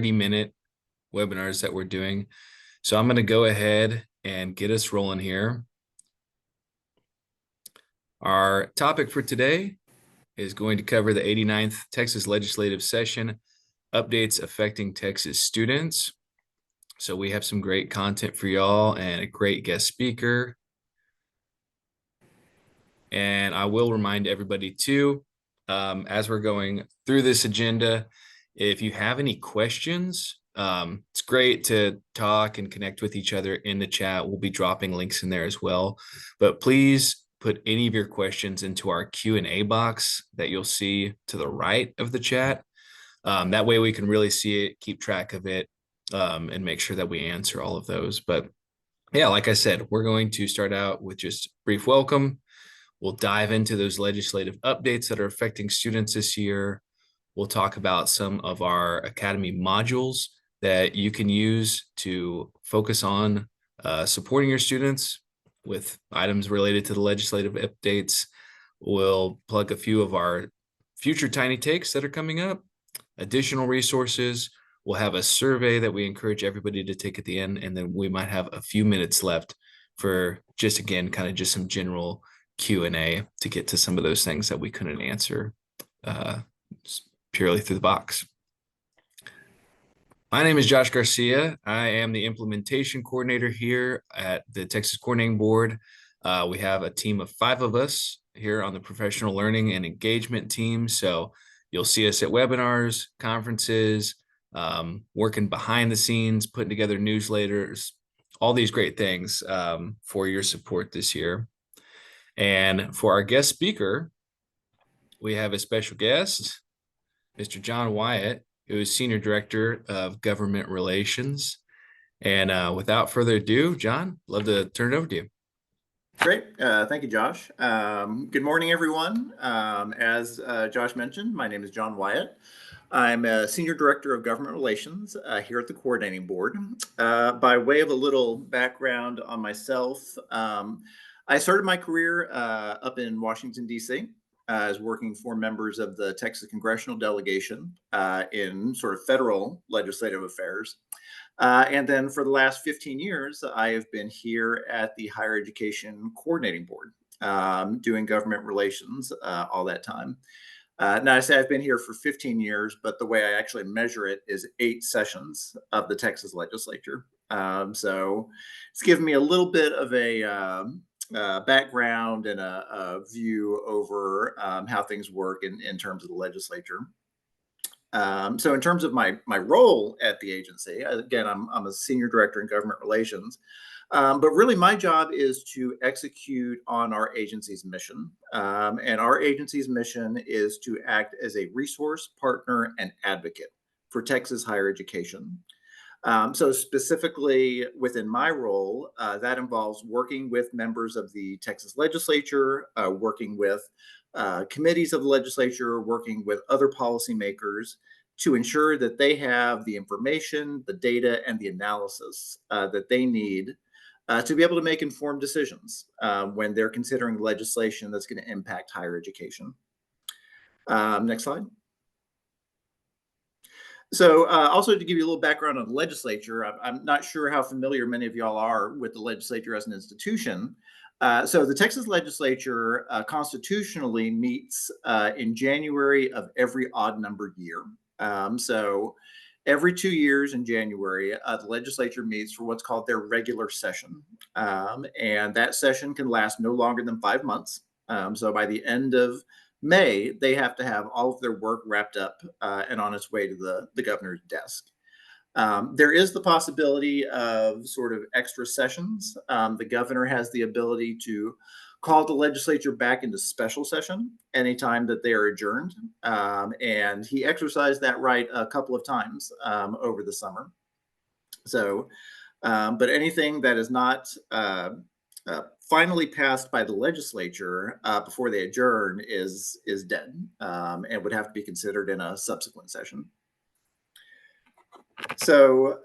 30-minute webinars that we're doing. So I'm going to go ahead and get us rolling here. Our topic for today is going to cover the 89th Texas legislative session, updates affecting Texas students. So we have some great content for y'all and a great guest speaker. And I will remind everybody too, as we're going through this agenda, if you have any questions, it's great to talk and connect with each other in the chat. We'll be dropping links in there as well. But please put any of your questions into our Q&A box that you'll see to the right of the chat. That way we can really see it, keep track of it, and make sure that we answer all of those. But yeah, like I said, we're going to start out with just a brief welcome. We'll dive into those legislative updates that are affecting students this year. We'll talk about some of our Academy modules that you can use to focus on supporting your students with items related to the legislative updates. We'll plug a few of our future Tiny Takes that are coming up, additional resources. We'll have a survey that we encourage everybody to take at the end, and then we might have a few minutes left for just, again, kind of just some general Q&A to get to some of those things that we couldn't answer purely through the box. My name is Josh Garcia. I am the implementation coordinator here at the Texas Coordinating Board. We have a team of 5 of us here on the professional learning and engagement team. So you'll see us at webinars, conferences, working behind the scenes, putting together newsletters, all these great things for your support this year. And for our guest speaker, we have a special guest, Mr. John Wyatt, who is Senior Director of Government Relations. And without further ado, John, love to turn it over to you. Great. Thank you, Josh. Good morning, everyone. As Josh mentioned, my name is John Wyatt. I'm a Senior Director of Government Relations here at the Coordinating Board. By way of a little background on myself, I started my career up in Washington, D.C. As working for members of the Texas Congressional Delegation in sort of federal legislative affairs. And then for the last 15 years, I have been here at the Higher Education Coordinating Board, doing government relations all that time. Now, I say I've been here for 15 years, but the way I actually measure it is 8 sessions of the Texas legislature. So it's given me a little bit of a background and a view over how things work in terms of the legislature. So in terms of my role at the agency, again, I'm a Senior Director in Government Relations. But really, my job is to execute on our agency's mission. And our agency's mission is to act as a resource, partner, and advocate for Texas higher education. So specifically within my role, that involves working with members of the Texas legislature, working with committees of the legislature, working with other policymakers to ensure that they have the information, the data, and the analysis that they need to be able to make informed decisions when they're considering legislation that's going to impact higher education. Next slide. So also to give you a little background on the legislature, I'm not sure how familiar many of y'all are with the legislature as an institution. So the Texas legislature constitutionally meets in January of every odd numbered year. So every 2 years in January, the legislature meets for what's called their regular session. And that session can last no longer than 5 months. So by the end of May, they have to have all of their work wrapped up and on its way to the governor's desk. There is the possibility of sort of extra sessions. The governor has the ability to call the legislature back into special session anytime that they are adjourned. And he exercised that right a couple of times over the summer. So, but anything that is not finally passed by the legislature before they adjourn is dead and would have to be considered in a subsequent session. So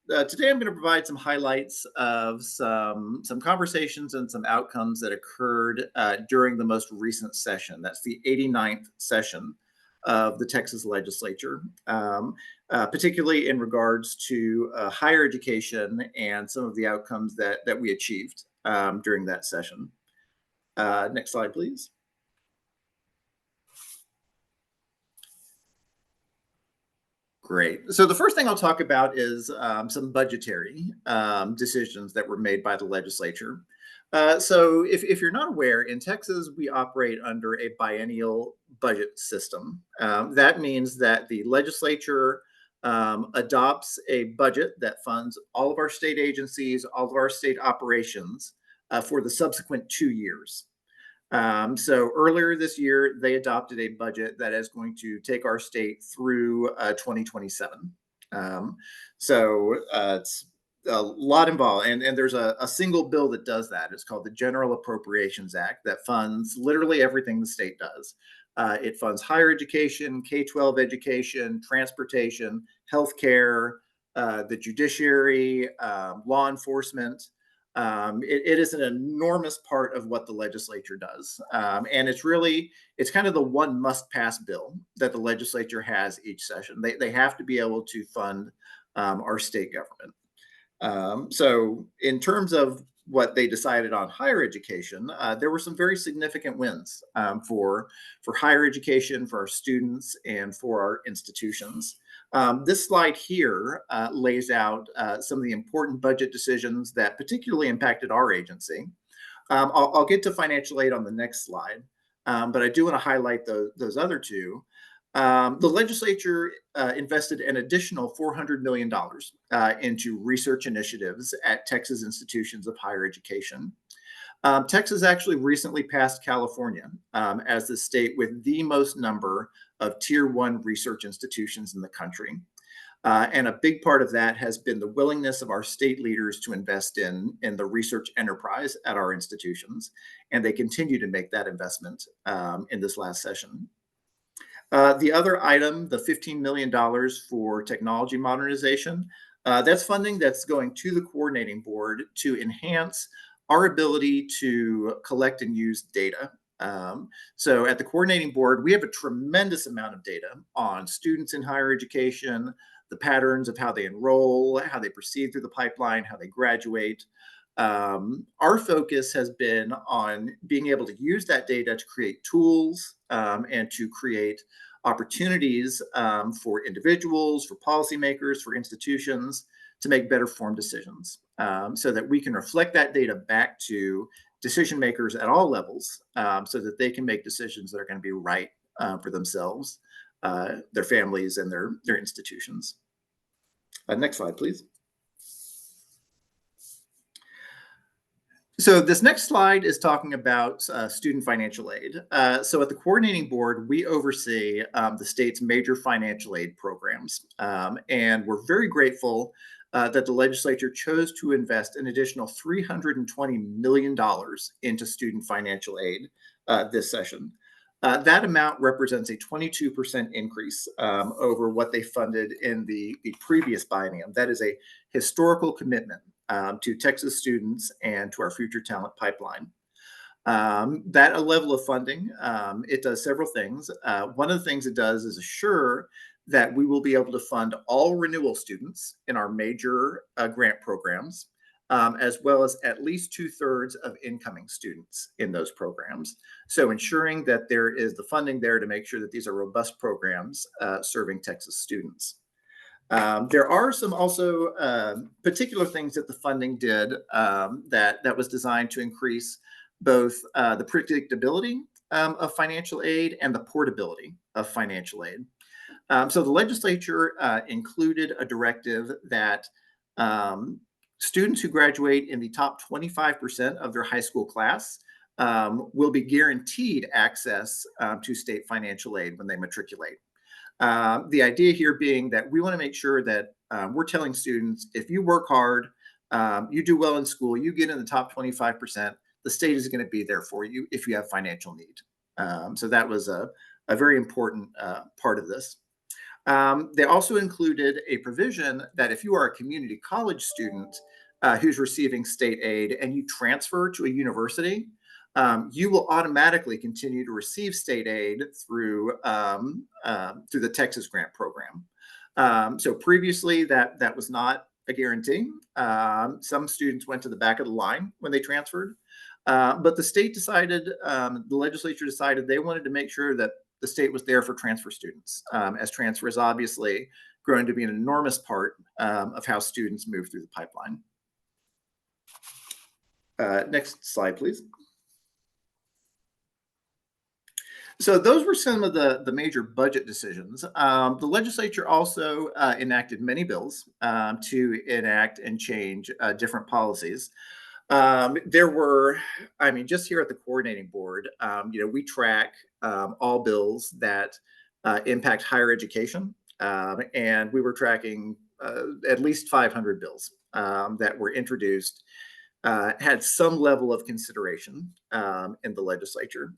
today I'm going to provide some highlights of some conversations and some outcomes that occurred during the most recent session. That's the 89th session of the Texas legislature, particularly in regards to higher education and some of the outcomes that we achieved during that session. Next slide, please. Great. So the first thing I'll talk about is some budgetary decisions that were made by the legislature. So if you're not aware, in Texas, we operate under a biennial budget system. That means that the legislature adopts a budget that funds all of our state agencies, all of our state operations for the subsequent 2 years. So earlier this year, they adopted a budget that is going to take our state through 2027. It's a lot involved, and there's a single bill that does that. It's called the General Appropriations Act that funds literally everything the state does. It funds higher education, K-12 education, transportation, healthcare, the judiciary, law enforcement. It is an enormous part of what the legislature does. And it's kind of the one must pass bill that the legislature has each session. They have to be able to fund our state government. So in terms of what they decided on higher education, there were some very significant wins for higher education, for our students, and for our institutions. This slide here lays out some of the important budget decisions that particularly impacted our agency. I'll get to financial aid on the next slide, but I do want to highlight those other two. The legislature invested an additional $400 million into research initiatives at Texas institutions of higher education. Texas actually recently passed California as the state with the most number of Tier 1 research institutions in the country. And a big part of that has been the willingness of our state leaders to invest in the research enterprise at our institutions. And they continue to make that investment in this last session. The other item, the $15 million for technology modernization, that's funding that's going to the coordinating board to enhance our ability to collect and use data. So at the coordinating board, we have a tremendous amount of data on students in higher education, the patterns of how they enroll, how they proceed through the pipeline, how they graduate. Our focus has been on being able to use that data to create tools and to create opportunities for individuals, for policymakers, for institutions to make better formed decisions so that we can reflect that data back to decision makers at all levels so that they can make decisions that are going to be right for themselves, their families, and their institutions. Next slide, please. So this next slide is talking about student financial aid. So at the coordinating board, we oversee the state's major financial aid programs. And we're very grateful that the legislature chose to invest an additional $320 million into student financial aid this session. That amount represents a 22% increase over what they funded in the previous biennium. That is a historical commitment to Texas students and to our future talent pipeline. That level of funding, it does several things. One of the things it does is assure that we will be able to fund all renewal students in our major grant programs, as well as at least 2/3 of incoming students in those programs. So ensuring that there is the funding there to make sure that these are robust programs serving Texas students. There are some also particular things that the funding did that was designed to increase both the predictability of financial aid and the portability of financial aid. So the legislature included a directive that students who graduate in the top 25% of their high school class will be guaranteed access to state financial aid when they matriculate. The idea here being that we want to make sure that we're telling students, if you work hard, you do well in school, you get in the top 25%, the state is going to be there for you if you have financial need. So that was a very important part of this. They also included a provision that if you are a community college student who's receiving state aid and you transfer to a university, you will automatically continue to receive state aid through the Texas Grant Program. So previously, that was not a guarantee. Some students went to the back of the line when they transferred, but the state decided, the legislature decided they wanted to make sure that the state was there for transfer students, as transfer is obviously growing to be an enormous part of how students move through the pipeline. Next slide, please. So those were some of the major budget decisions. The legislature also enacted many bills to enact and change different policies. There were, I mean, just here at the coordinating board, we track all bills that impact higher education, and we were tracking at least 500 bills that were introduced, had some level of consideration in the legislature.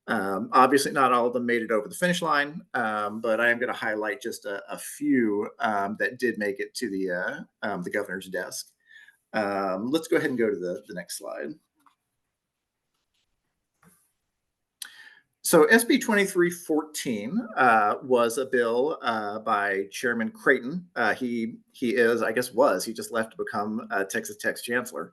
Obviously, not all of them made it over the finish line, but I am going to highlight just a few that did make it to the governor's desk. Let's go ahead and go to the next slide. So SB 2314 was a bill by Chairman Creighton. He is, I guess he just left to become Texas Tech's chancellor,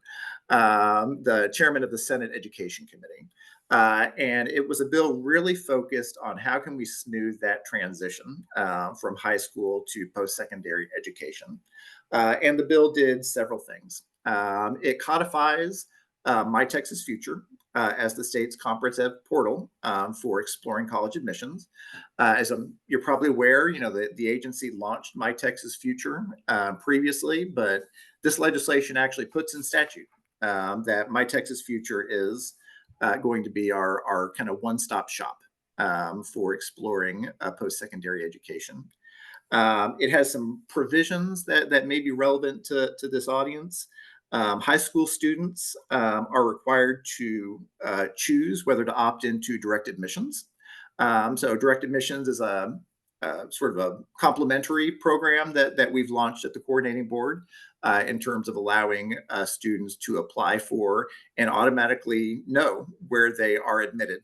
the chairman of the Senate Education Committee. And it was a bill really focused on how can we smooth that transition from high school to post-secondary education. And the bill did several things. It codifies My Texas Future as the state's comprehensive portal for exploring college admissions. As you're probably aware, the agency launched My Texas Future previously, but this legislation actually puts in statute that My Texas Future is going to be our kind of one-stop shop for exploring post-secondary education. It has some provisions that may be relevant to this audience. High school students are required to choose whether to opt into direct admissions. So direct admissions is a sort of a complementary program that we've launched at the coordinating board in terms of allowing students to apply for and automatically know where they are admitted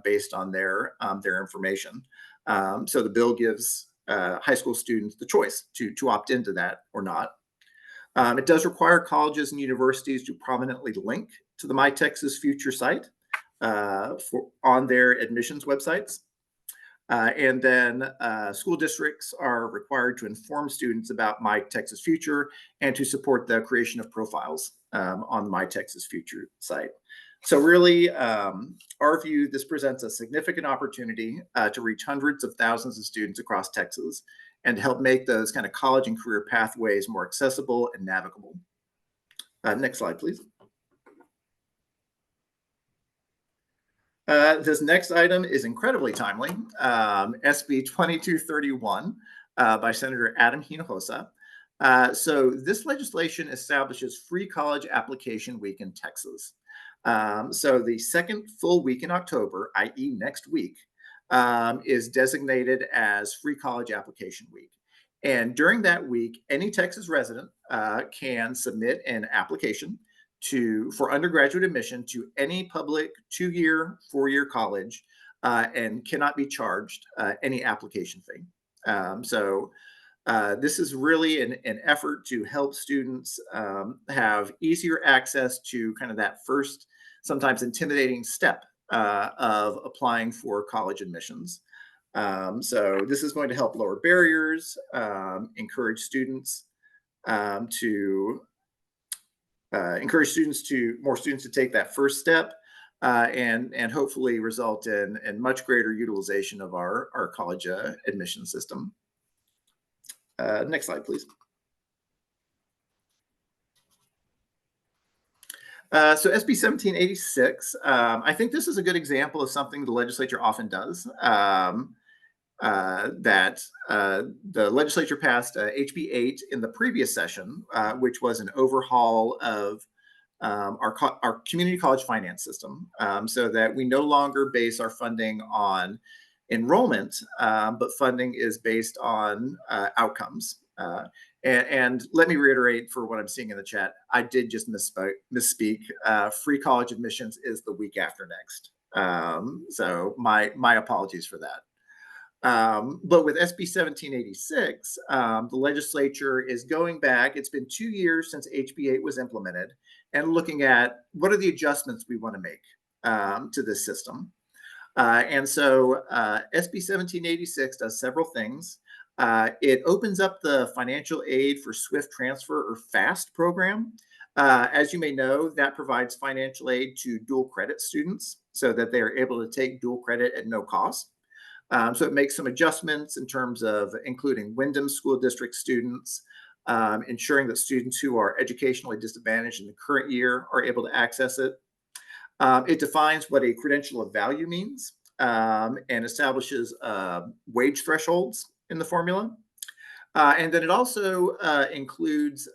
based on their information. So the bill gives high school students the choice to opt into that or not. It does require colleges and universities to prominently link to the My Texas Future site on their admissions websites. And then school districts are required to inform students about My Texas Future and to support the creation of profiles on the My Texas Future site. So really, our view, this presents a significant opportunity to reach hundreds of thousands of students across Texas and to help make those kind of college and career pathways more accessible and navigable. Next slide, please. This next item is incredibly timely. SB 2231 by Senator Adam Hinojosa. So this legislation establishes free college application week in Texas. So the second full week in October, i.e. next week, is designated as free college application week. And during that week, any Texas resident can submit an application for undergraduate admission to any public 2-year, 4-year college and cannot be charged any application fee. This is really an effort to help students have easier access to kind of that first, sometimes intimidating step of applying for college admissions. So this is going to help lower barriers, encourage students more students to take that first step, and hopefully result in much greater utilization of our college admission system. Next slide, please. So SB 1786, I think this is a good example of something the legislature often does. The legislature passed HB 8 in the previous session, which was an overhaul of our community college finance system, so that we no longer base our funding on enrollment, but funding is based on outcomes. And let me reiterate for what I'm seeing in the chat, I did just misspeak. Free college admissions is the week after next. So my apologies for that. But with SB 1786, the legislature is going back. It's been 2 years since HB 8 was implemented, and looking at what are the adjustments we want to make to this system. And so SB 1786 does several things. It opens up the financial aid for swift transfer or FAST program. As you may know, that provides financial aid to dual credit students so that they are able to take dual credit at no cost. So it makes some adjustments in terms of including Wyndham School District students, ensuring that students who are educationally disadvantaged in the current year are able to access it. It defines what a credential of value means and establishes wage thresholds in the formula. And then it also includes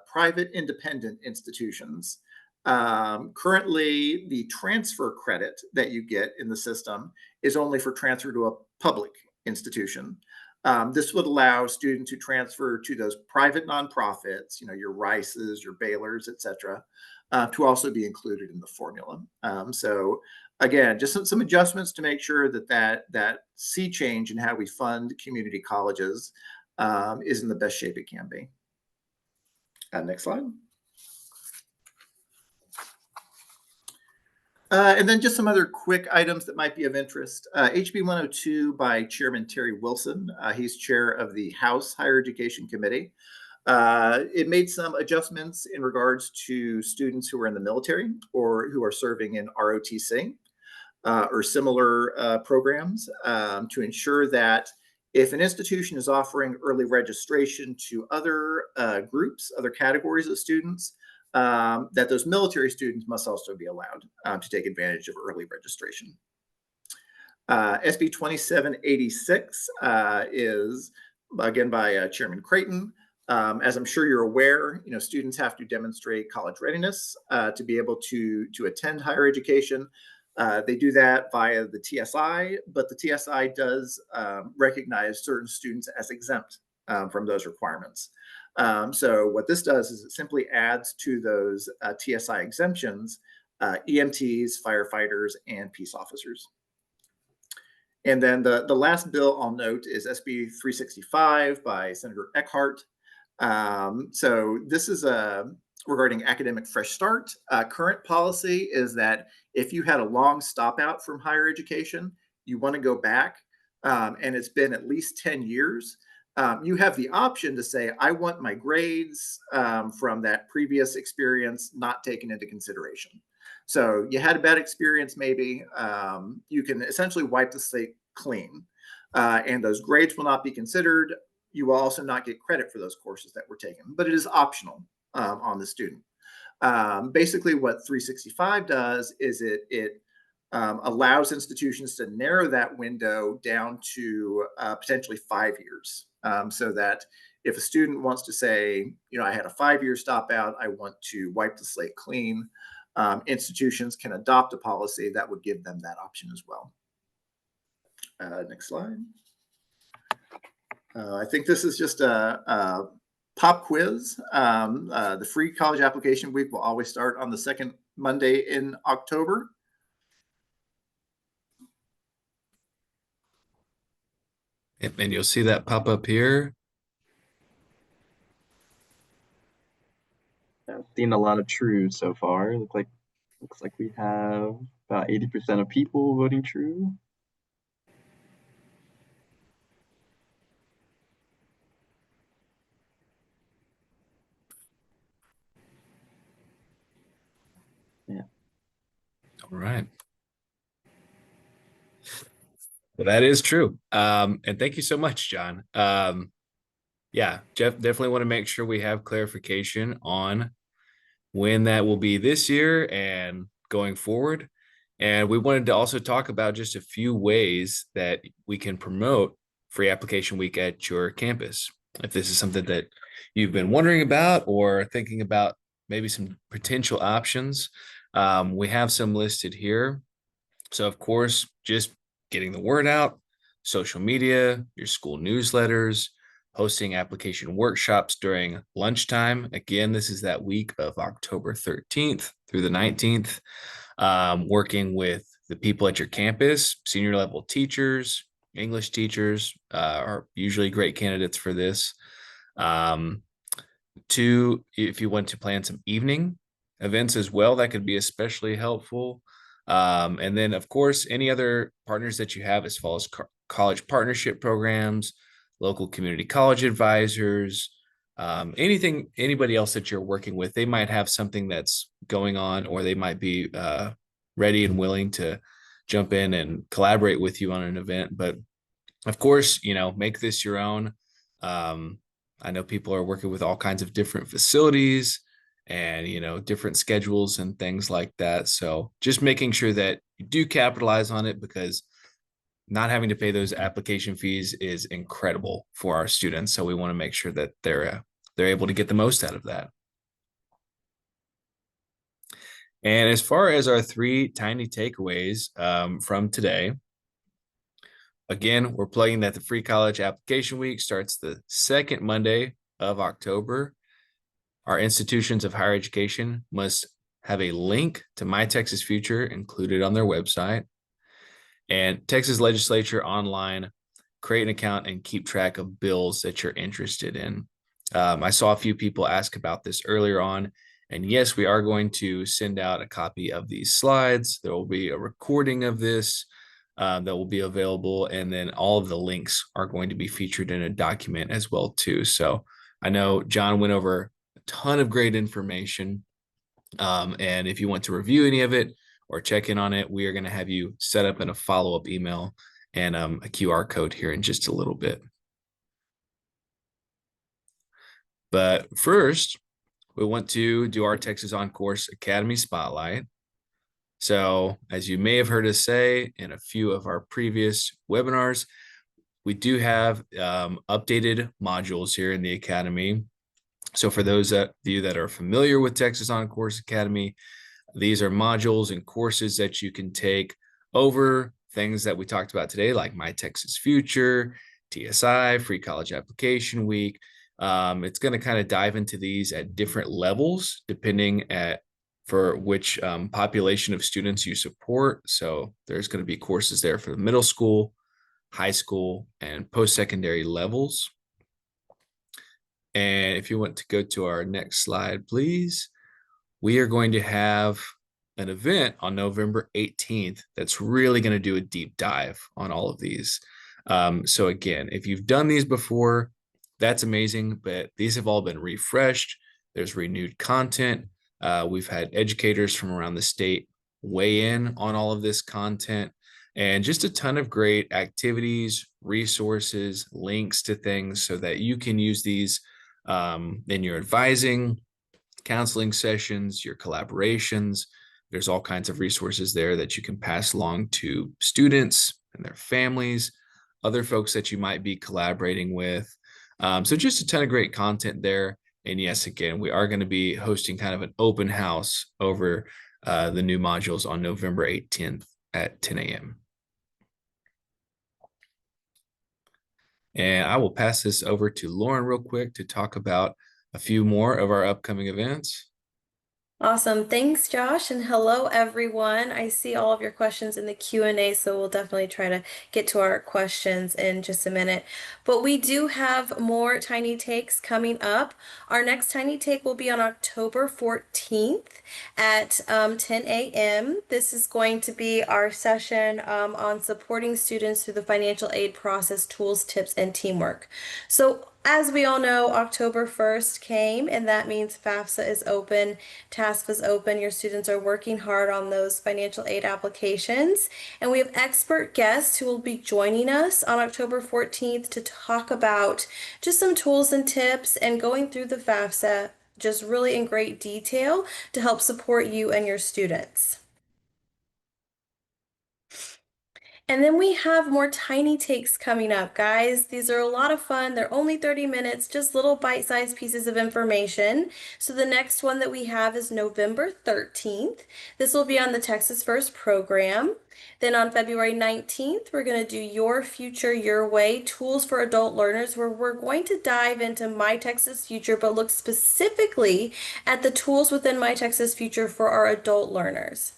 private independent institutions. Currently, the transfer credit that you get in the system is only for transfer to a public institution. This would allow students who transfer to those private nonprofits, your Rices, your Baylors, et cetera, to also be included in the formula. So again, just some adjustments to make sure that sea change in how we fund community colleges is in the best shape it can be. Next slide. And then just some other quick items that might be of interest. HB 102 by Chairman Terry Wilson. He's chair of the House Higher Education Committee. It made some adjustments in regards to students who are in the military or who are serving in ROTC or similar programs to ensure that if an institution is offering early registration to other groups, other categories of students, that those military students must also be allowed to take advantage of early registration. SB 2786 is, again, by Chairman Creighton. As I'm sure you're aware, students have to demonstrate college readiness to be able to attend higher education. They do that via the TSI, but the TSI does recognize certain students as exempt from those requirements. So what this does is it simply adds to those TSI exemptions EMTs, firefighters, and peace officers. And then the last bill I'll note is SB 365 by Senator Eckhart. So this is regarding academic fresh start. Current policy is that if you had a long stop out from higher education, you want to go back, and it's been at least 10 years, you have the option to say, I want my grades from that previous experience not taken into consideration. So you had a bad experience, maybe, you can essentially wipe the slate clean, and those grades will not be considered. You will also not get credit for those courses that were taken, but it is optional on the student. Basically, what 365 does is it allows institutions to narrow that window down to potentially 5 years, so that if a student wants to say, I had a 5-year stop out, I want to wipe the slate clean, institutions can adopt a policy that would give them that option as well. Next slide. I think this is just a pop quiz. The free college application week will always start on the second Monday in October. And you'll see that pop up here. I've seen a lot of true so far. Looks like we have about 80% of people voting true. Yeah. All right. Well, that is true. And thank you so much, John. Yeah, Jeff, definitely want to make sure we have clarification on when that will be this year and going forward. And we wanted to also talk about just a few ways that we can promote free application week at your campus. If this is something that you've been wondering about or thinking about maybe some potential options, we have some listed here. So, of course, just getting the word out, social media, your school newsletters, hosting application workshops during lunchtime. Again, this is that week of October 13th through the 19th, working with the people at your campus, senior level teachers, English teachers are usually great candidates for this. Two, if you want to plan some evening events as well, that could be especially helpful. And then, of course, any other partners that you have as far as college partnership programs, local community college advisors, anything, anybody else that you're working with, they might have something that's going on, or they might be ready and willing to jump in and collaborate with you on an event. But of course, make this your own. I know people are working with all kinds of different facilities and, different schedules and things like that. So just making sure that you do capitalize on it, because not having to pay those application fees is incredible for our students. So we want to make sure that they're able to get the most out of that. And as far as our 3 tiny takeaways from today, again, we're plugging that the free college application week starts the second Monday of October. Our institutions of higher education must have a link to My Texas Future included on their website. And Texas Legislature Online, create an account and keep track of bills that you're interested in. I saw a few people ask about this earlier on. And yes, we are going to send out a copy of these slides. There will be a recording of this that will be available. And then all of the links are going to be featured in a document as well, too. So I know John went over a ton of great information. And if you want to review any of it or check in on it, we are going to have you set up in a follow-up email and a QR code here in just a little bit. But first, we want to do our Texas On-Course Academy Spotlight. So as you may have heard us say in a few of our previous webinars, we do have updated modules here in the Academy. So for those of you that are familiar with Texas On-Course Academy, these are modules and courses that you can take over things that we talked about today, like My Texas Future, TSI, Free College Application Week. It's going to kind of dive into these at different levels, depending for which population of students you support. So there's going to be courses there for the middle school, high school, and post-secondary levels. And if you want to go to our next slide, please, we are going to have an event on November 18th that's really going to do a deep dive on all of these. So again, if you've done these before, that's amazing, but these have all been refreshed. There's renewed content. We've had educators from around the state weigh in on all of this content, and just a ton of great activities, resources, links to things so that you can use these in your advising, counseling sessions, your collaborations. There's all kinds of resources there that you can pass along to students and their families, other folks that you might be collaborating with. So just a ton of great content there. And yes, again, we are going to be hosting kind of an open house over the new modules on November 18th at 10 a.m. And I will pass this over to Lauren real quick to talk about a few more of our upcoming events. Awesome. Thanks, Josh, and hello, everyone. I see all of your questions in the Q&A, so we'll definitely try to get to our questions in just a minute. But we do have more Tiny Takes coming up. Our next Tiny Take will be on October 14th at 10 a.m. This is going to be our session on supporting students through the financial aid process, tools, tips, and teamwork. So as we all know, October 1st came, and that means FAFSA is open, TASF is open. Your students are working hard on those financial aid applications. And we have expert guests who will be joining us on October 14th to talk about just some tools and tips and going through the FAFSA just really in great detail to help support you and your students. And then we have more tiny takes coming up, guys. These are a lot of fun. They're only 30 minutes, just little bite-sized pieces of information. So the next one that we have is November 13th. This will be on the Texas First program. Then on February 19th, we're going to do Your Future, Your Way, Tools for Adult Learners, where we're going to dive into My Texas Future, but look specifically at the tools within My Texas Future for our adult learners.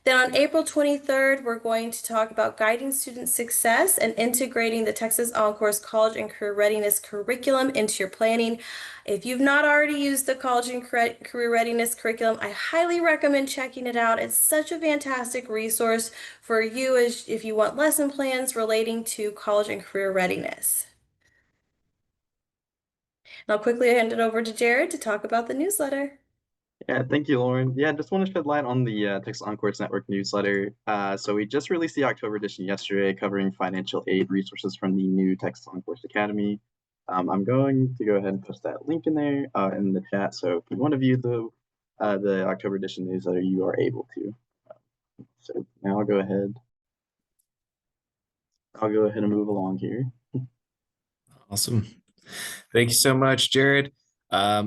Then on April 23rd, we're going to talk about guiding student success and integrating the Texas Encore's College and Career Readiness curriculum into your planning. If you've not already used the College and Career Readiness curriculum, I highly recommend checking it out. It's such a fantastic resource for you as if you want lesson plans relating to college and career readiness. And I'll quickly hand it over to Jared to talk about the newsletter. Yeah, thank you, Lauren. Yeah, just want to shed light on the Texas Encourse Network newsletter. So we just released the October edition yesterday, covering financial aid resources from the new Texas Encourse Academy. I'm going to go ahead and post that link in there in the chat. So if you want to view the October edition newsletter, you are able to. So now I'll go ahead and move along here. Awesome. Thank you so much, Jared.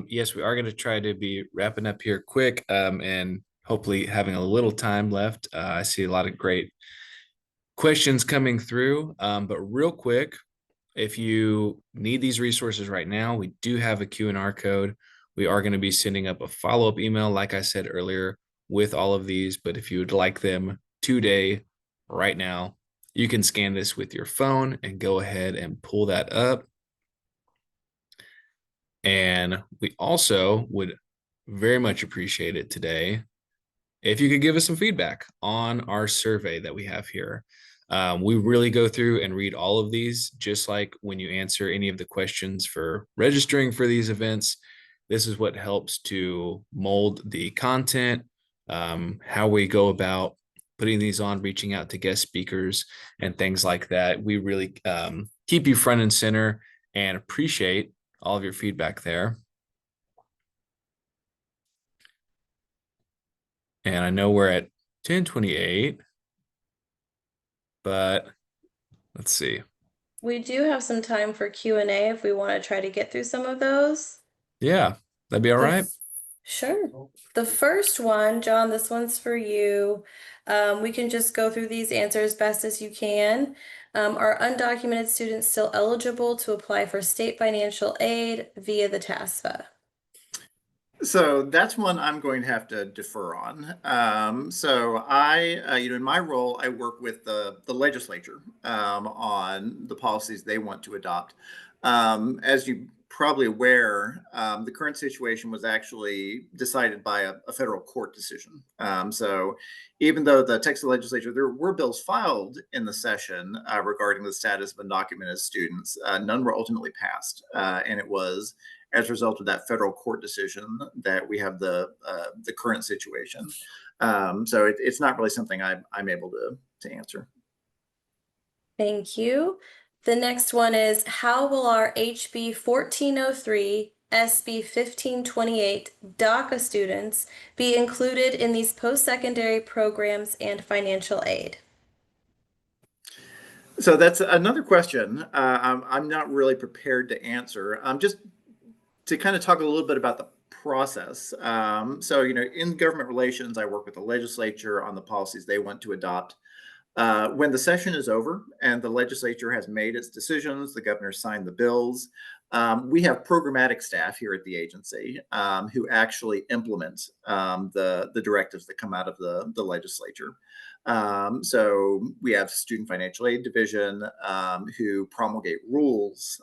Yes, we are going to try to be wrapping up here quick and hopefully having a little time left. I see a lot of great questions coming through, but real quick, if you need these resources right now, we do have a Q&R code. We are going to be sending up a follow-up email, like I said earlier, with all of these. But if you would like them today, right now, you can scan this with your phone and go ahead and pull that up. And we also would very much appreciate it today if you could give us some feedback on our survey that we have here. We really go through and read all of these, just like when you answer any of the questions for registering for these events. This is what helps to mold the content, how we go about putting these on, reaching out to guest speakers and things like that. We really keep you front and center and appreciate all of your feedback there. And I know we're at 10:28, but let's see. We do have some time for Q&A if we want to try to get through some of those. Yeah, that'd be all right. Sure. The first one, John, this one's for you. We can just go through these answers best as you can. Are undocumented students still eligible to apply for state financial aid via the TASFA? So that's one I'm going to have to defer on. So I, in my role, I work with the legislature on the policies they want to adopt. As you probably aware, the current situation was actually decided by a federal court decision. So even though the Texas legislature, there were bills filed in the session regarding the status of undocumented students, none were ultimately passed, and it was as a result of that federal court decision that we have the current situation. So it's not really something I'm able to answer. Thank you. The next one is, how will our HB 1403, SB 1528 DACA students be included in these post-secondary programs and financial aid? So that's another question I'm not really prepared to answer. Just to kind of talk a little bit about the process. So, in government relations, I work with the legislature on the policies they want to adopt. When the session is over and the legislature has made its decisions, the governor signed the bills. We have programmatic staff here at the agency who actually implement the directives that come out of the legislature. So we have Student Financial Aid Division who promulgate rules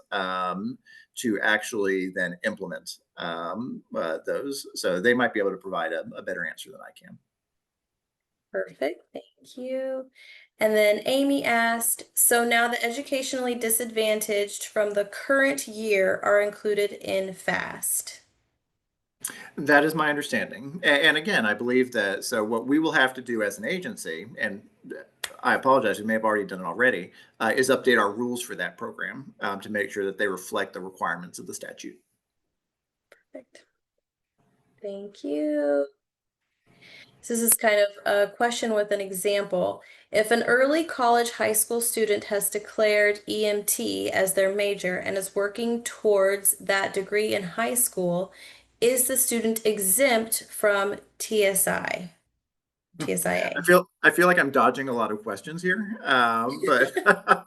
to actually then implement those. So they might be able to provide a better answer than I can. Perfect, thank you. And then Amy asked, so now the educationally disadvantaged from the current year are included in FAST? That is my understanding. And again, I believe that, so what we will have to do as an agency, and I apologize, we may have already done it already, is update our rules for that program to make sure that they reflect the requirements of the statute. Perfect. Thank you. So this is kind of a question with an example. If an early college high school student has declared EMT as their major and is working towards that degree in high school, is the student exempt from TSI? TSIA. I feel like I'm dodging a lot of questions here, but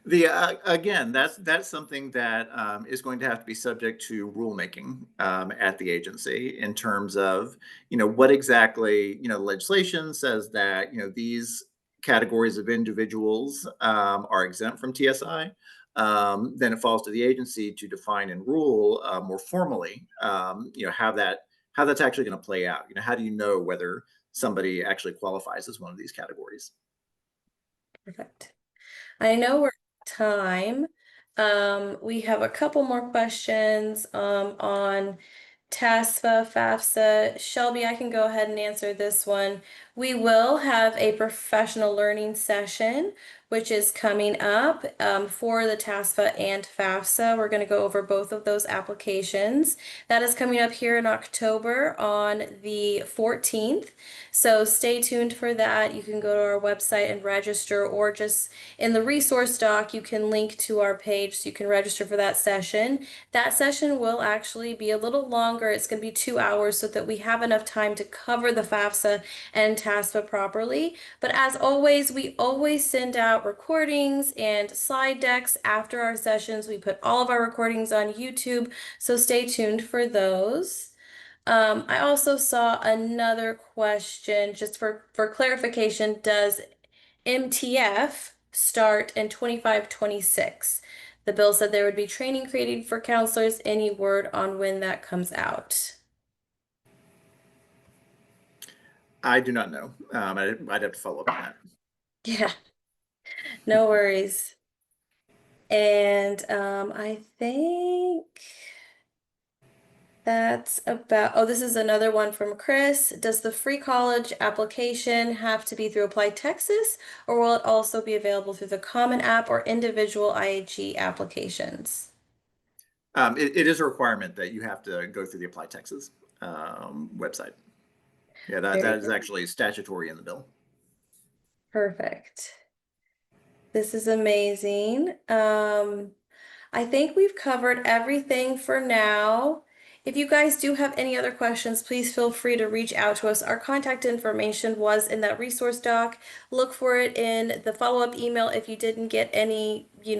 the again, that's something that is going to have to be subject to rulemaking at the agency in terms of what exactly legislation says that these categories of individuals are exempt from TSI. Then it falls to the agency to define and rule more formally, how that's actually going to play out. How do you know whether somebody actually qualifies as one of these categories? Perfect. I know we're at time. We have a couple more questions on TASFA, FAFSA. Shelby, I can go ahead and answer this one. We will have a professional learning session, which is coming up for the TASFA and FAFSA. We're going to go over both of those applications. That is coming up here in October on the 14th. So stay tuned for that. You can go to our website and register, or just in the resource doc, you can link to our page so you can register for that session. That session will actually be a little longer. It's going to be 2 hours so that we have enough time to cover the FAFSA and TASFA properly. But as always, we always send out recordings and slide decks after our sessions. We put all of our recordings on YouTube, so stay tuned for those. I also saw another question just for clarification. Does MTF start in 25-26? The bill said there would be training created for counselors. Any word on when that comes out? I do not know. I'd have to follow up on that. Yeah, no worries. And I think that's about, oh, this is another one from Chris. Does the free college application have to be through Apply Texas, or will it also be available through the Common App or individual IAG applications? It is a requirement that you have to go through the Apply Texas website. Yeah, that Very is actually statutory in the bill. perfect. This is amazing. I think we've covered everything for now. If you guys do have any other questions, please feel free to reach out to us. Our contact information was in that resource doc. Look for it in the follow-up email if you didn't get any, if you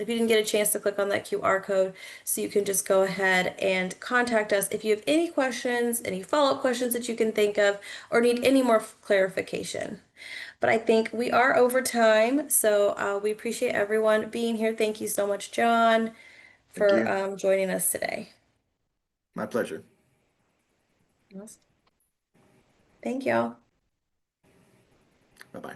didn't get a chance to click on that QR code. So you can just go ahead and contact us if you have any questions, any follow-up questions that you can think of, or need any more clarification. But I think we are over time, so we appreciate everyone being here. Thank you so much, John, Thank for you. joining us today. My pleasure. Awesome. Thank y'all. Bye-bye.